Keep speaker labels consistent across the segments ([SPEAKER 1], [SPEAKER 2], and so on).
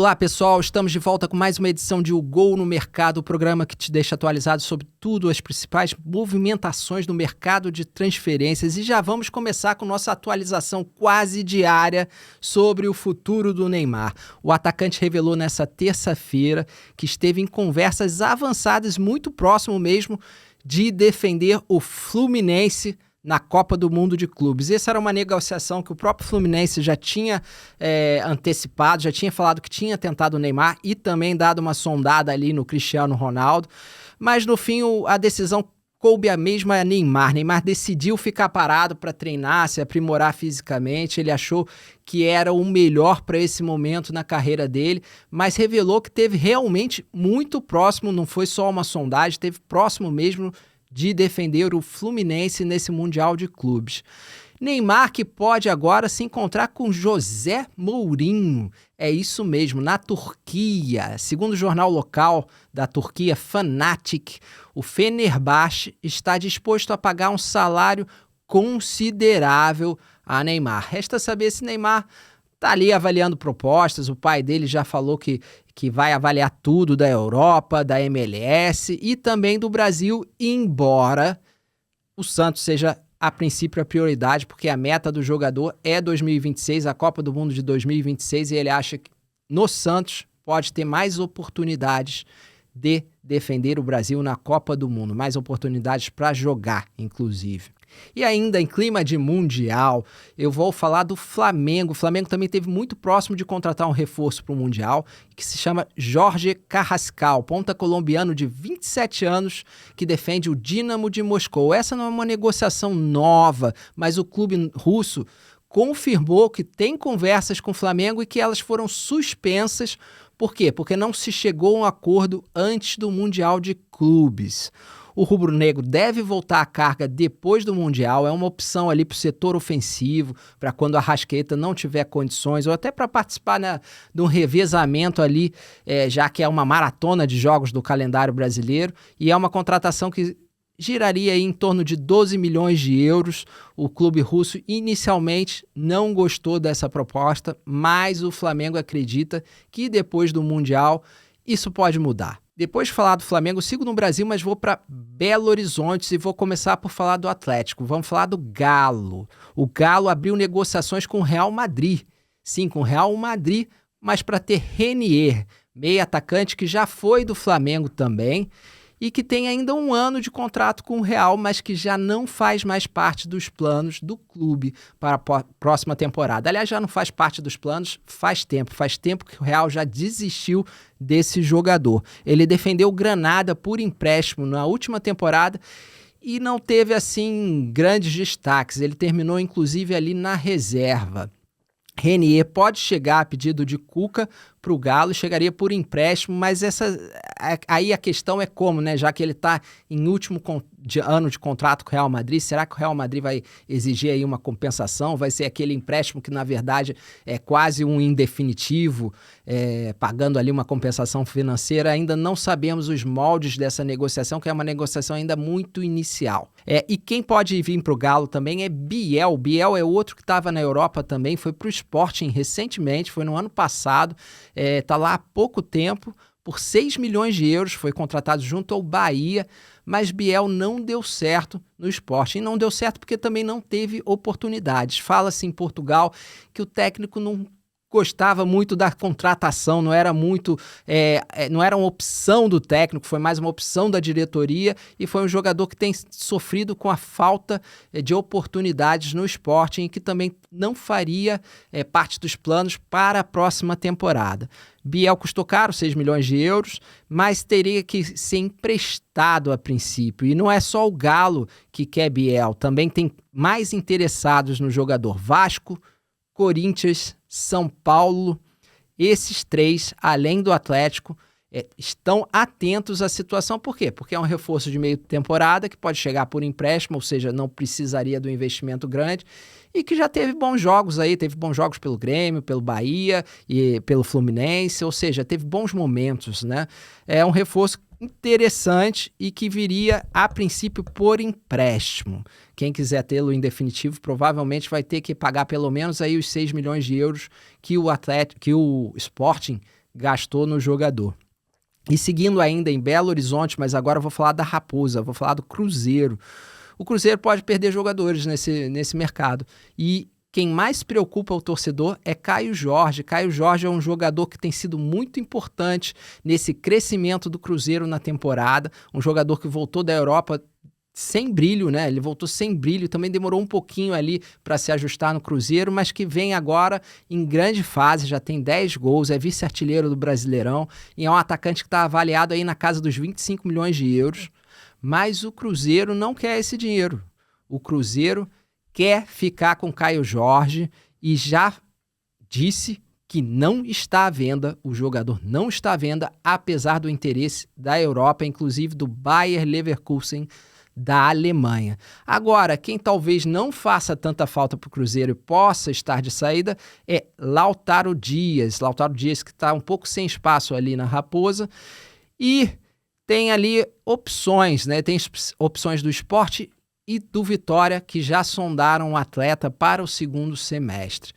[SPEAKER 1] Olá pessoal, estamos de volta com mais uma edição de O Gol no Mercado, o programa que te deixa atualizado sobre tudo, as principais movimentações no mercado de transferências. E já vamos começar com nossa atualização quase diária sobre o futuro do Neymar. O atacante revelou nessa terça-feira que esteve em conversas avançadas, muito próximo mesmo de defender o Fluminense na Copa do Mundo de Clubes. Essa era uma negociação que o próprio Fluminense já tinha antecipado, já tinha falado que tinha tentado o Neymar e também dado uma sondada ali no Cristiano Ronaldo, mas no fim a decisão coube a mesma Neymar. Neymar decidiu ficar parado para treinar, se aprimorar fisicamente, ele achou que era o melhor para esse momento na carreira dele, mas revelou que teve realmente muito próximo, não foi só uma sondagem, teve próximo mesmo de defender o Fluminense nesse Mundial de Clubes. Neymar que pode agora se encontrar com José Mourinho. É isso mesmo, na Turquia. Segundo o jornal local da Turquia, Fanatic, o Fenerbahçe está disposto a pagar um salário considerável a Neymar. Resta saber se Neymar está ali avaliando propostas. O pai dele já falou que vai avaliar tudo da Europa, da MLS e também do Brasil, embora o Santos seja, a princípio, a prioridade, porque a meta do jogador é 2026, a Copa do Mundo de 2026, e ele acha que no Santos pode ter mais oportunidades de defender o Brasil na Copa do Mundo, mais oportunidades para jogar, inclusive. E ainda em clima de Mundial, eu vou falar do Flamengo. O Flamengo também esteve muito próximo de contratar um reforço para o Mundial, que se chama Jorge Carrascal, ponta colombiano de 27 anos, que defende o Dínamo de Moscou. Essa não é uma negociação nova, mas o clube russo confirmou que tem conversas com o Flamengo e que elas foram suspensas. Por quê? Porque não se chegou a um acordo antes do Mundial de Clubes. O rubro-negro deve voltar à carga depois do Mundial, é uma opção ali para o setor ofensivo, para quando a Arrascaeta não tiver condições, ou até para participar de um revezamento ali, já que é uma maratona de jogos do calendário brasileiro, e é uma contratação que giraria aí em torno de 12 milhões de euros. O clube russo inicialmente não gostou dessa proposta, mas o Flamengo acredita que depois do Mundial isso pode mudar. Depois de falar do Flamengo, sigo no Brasil, mas vou para Belo Horizonte e vou começar por falar do Atlético. Vamos falar do Galo. O Galo abriu negociações com o Real Madrid. Sim, com o Real Madrid, mas para ter Renier, meio atacante que já foi do Flamengo também e que tem ainda 1 ano de contrato com o Real, mas que já não faz mais parte dos planos do clube para a próxima temporada. Aliás, já não faz parte dos planos faz tempo que o Real já desistiu desse jogador. Ele defendeu o Granada por empréstimo na última temporada e não teve, assim, grandes destaques. Ele terminou, inclusive, ali na reserva. Renier pode chegar a pedido de Cuca para o Galo, chegaria por empréstimo, mas aí a questão é como, né? Já que ele está em último ano de contrato com o Real Madrid, será que o Real Madrid vai exigir aí uma compensação? Vai ser aquele empréstimo que, na verdade, é quase um indefinitivo, pagando ali uma compensação financeira? Ainda não sabemos os moldes dessa negociação, que é uma negociação ainda muito inicial. E quem pode vir para o Galo também é Biel. Biel é outro que estava na Europa também, foi para o Sporting recentemente, foi no ano passado, está lá há pouco tempo, por 6 milhões de euros, foi contratado junto ao Bahia, mas Biel não deu certo no Sporting. E não deu certo porque também não teve oportunidades. Fala-se em Portugal que o técnico não gostava muito da contratação, não era uma opção do técnico, foi mais uma opção da diretoria e foi um jogador que tem sofrido com a falta de oportunidades no Sporting e que também não faria parte dos planos para a próxima temporada. Biel custou caro, 6 milhões de euros, mas teria que ser emprestado a princípio. E não é só o Galo que quer Biel, também tem mais interessados no jogador: Vasco, Corinthians, São Paulo. Esses três, além do Atlético, estão atentos à situação. Por quê? Porque é um reforço de meio temporada que pode chegar por empréstimo, ou seja, não precisaria do investimento grande, e que já teve bons jogos aí, teve bons jogos pelo Grêmio, pelo Bahia e pelo Fluminense, ou seja, teve bons momentos, né? É um reforço interessante e que viria, a princípio, por empréstimo. Quem quiser tê-lo em definitivo provavelmente vai ter que pagar pelo menos aí os 6 milhões de euros que o Sporting gastou no jogador. E seguindo ainda em Belo Horizonte, mas agora eu vou falar da Raposa, vou falar do Cruzeiro. O Cruzeiro pode perder jogadores nesse mercado. E quem mais preocupa o torcedor é Caio Jorge. Caio Jorge é um jogador que tem sido muito importante nesse crescimento do Cruzeiro na temporada. Um jogador que voltou da Europa sem brilho, né? Ele voltou sem brilho, também demorou um pouquinho ali para se ajustar no Cruzeiro, mas que vem agora em grande fase, já tem 10 gols, é vice-artilheiro do Brasileirão e é um atacante que está avaliado aí na casa dos 25 milhões de euros, mas o Cruzeiro não quer esse dinheiro. O Cruzeiro quer ficar com Caio Jorge e já disse que não está à venda, o jogador não está à venda, apesar do interesse da Europa, inclusive do Bayer Leverkusen, da Alemanha. Agora, quem talvez não faça tanta falta para o Cruzeiro e possa estar de saída é Lautaro Dias. Lautaro Dias que está um pouco sem espaço ali na Raposa e tem ali opções, né? Tem opções do Sport e do Vitória que já sondaram o atleta para o segundo semestre.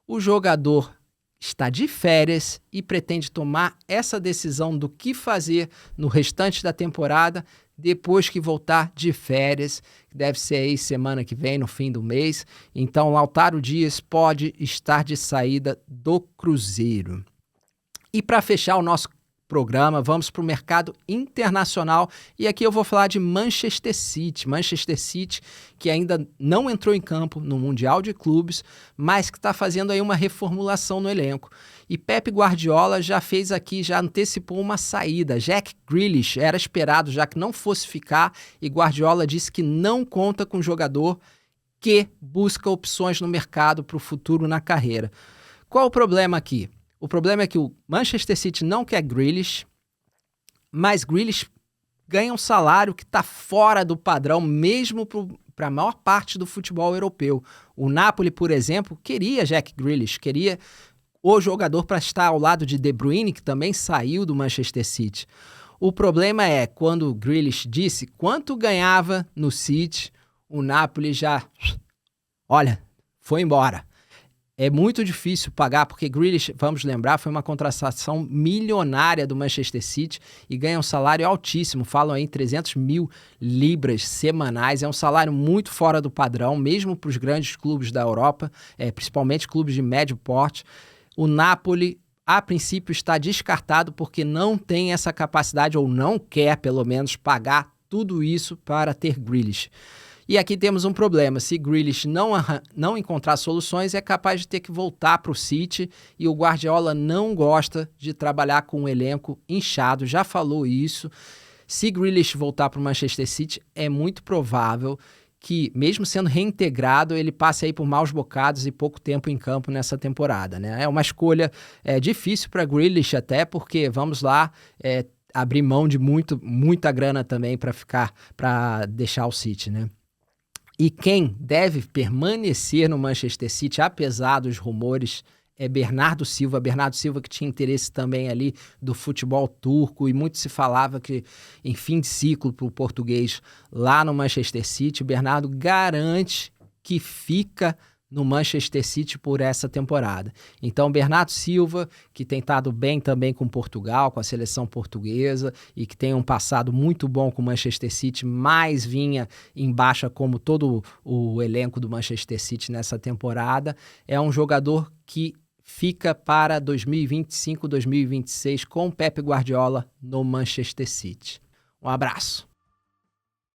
[SPEAKER 1] O jogador está de férias e pretende tomar essa decisão do que fazer no restante da temporada depois que voltar de férias, que deve ser aí semana que vem, no fim do mês. Então, Lautaro Dias pode estar de saída do Cruzeiro. E para fechar o nosso programa, vamos para o mercado internacional e aqui eu vou falar de Manchester City. Manchester City que ainda não entrou em campo no Mundial de Clubes, mas que está fazendo aí uma reformulação no elenco. E Pep Guardiola já fez aqui, já antecipou uma saída. Jack Grealish era esperado já que não fosse ficar e Guardiola disse que não conta com jogador que busca opções no mercado para o futuro na carreira. Qual o problema aqui? O problema é que o Manchester City não quer Grealish, mas Grealish ganha um salário que está fora do padrão, mesmo para a maior parte do futebol europeu. O Napoli, por exemplo, queria Jack Grealish, queria o jogador para estar ao lado de De Bruyne, que também saiu do Manchester City. O problema é, quando o Grealish disse quanto ganhava no City, o Napoli já, olha, foi embora. É muito difícil pagar, porque Grealish, vamos lembrar, foi uma contratação milionária do Manchester City e ganha um salário altíssimo, falam aí 300 mil libras semanais, é um salário muito fora do padrão, mesmo para os grandes clubes da Europa, principalmente clubes de médio porte. O Napoli, a princípio, está descartado porque não tem essa capacidade, ou não quer, pelo menos, pagar tudo isso para ter Grealish. E aqui temos um problema, se Grealish não encontrar soluções, é capaz de ter que voltar para o City e o Guardiola não gosta de trabalhar com um elenco inchado, já falou isso. Se Grealish voltar para o Manchester City, é muito provável que, mesmo sendo reintegrado, ele passe aí por maus bocados e pouco tempo em campo nessa temporada, né? É uma escolha difícil para Grealish até, porque, vamos lá, abrir mão de muita grana também para deixar o City, né? E quem deve permanecer no Manchester City, apesar dos rumores, é Bernardo Silva. Bernardo Silva que tinha interesse também ali do futebol turco e muito se falava que em fim de ciclo para o português lá no Manchester City. Bernardo garante que fica no Manchester City por essa temporada. Então, Bernardo Silva, que tem estado bem também com Portugal, com a seleção portuguesa, e que tem um passado muito bom com o Manchester City, mas vinha em baixa como todo o elenco do Manchester City nessa temporada, é um jogador que fica para 2025, 2026 com Pep Guardiola no Manchester City. Um abraço.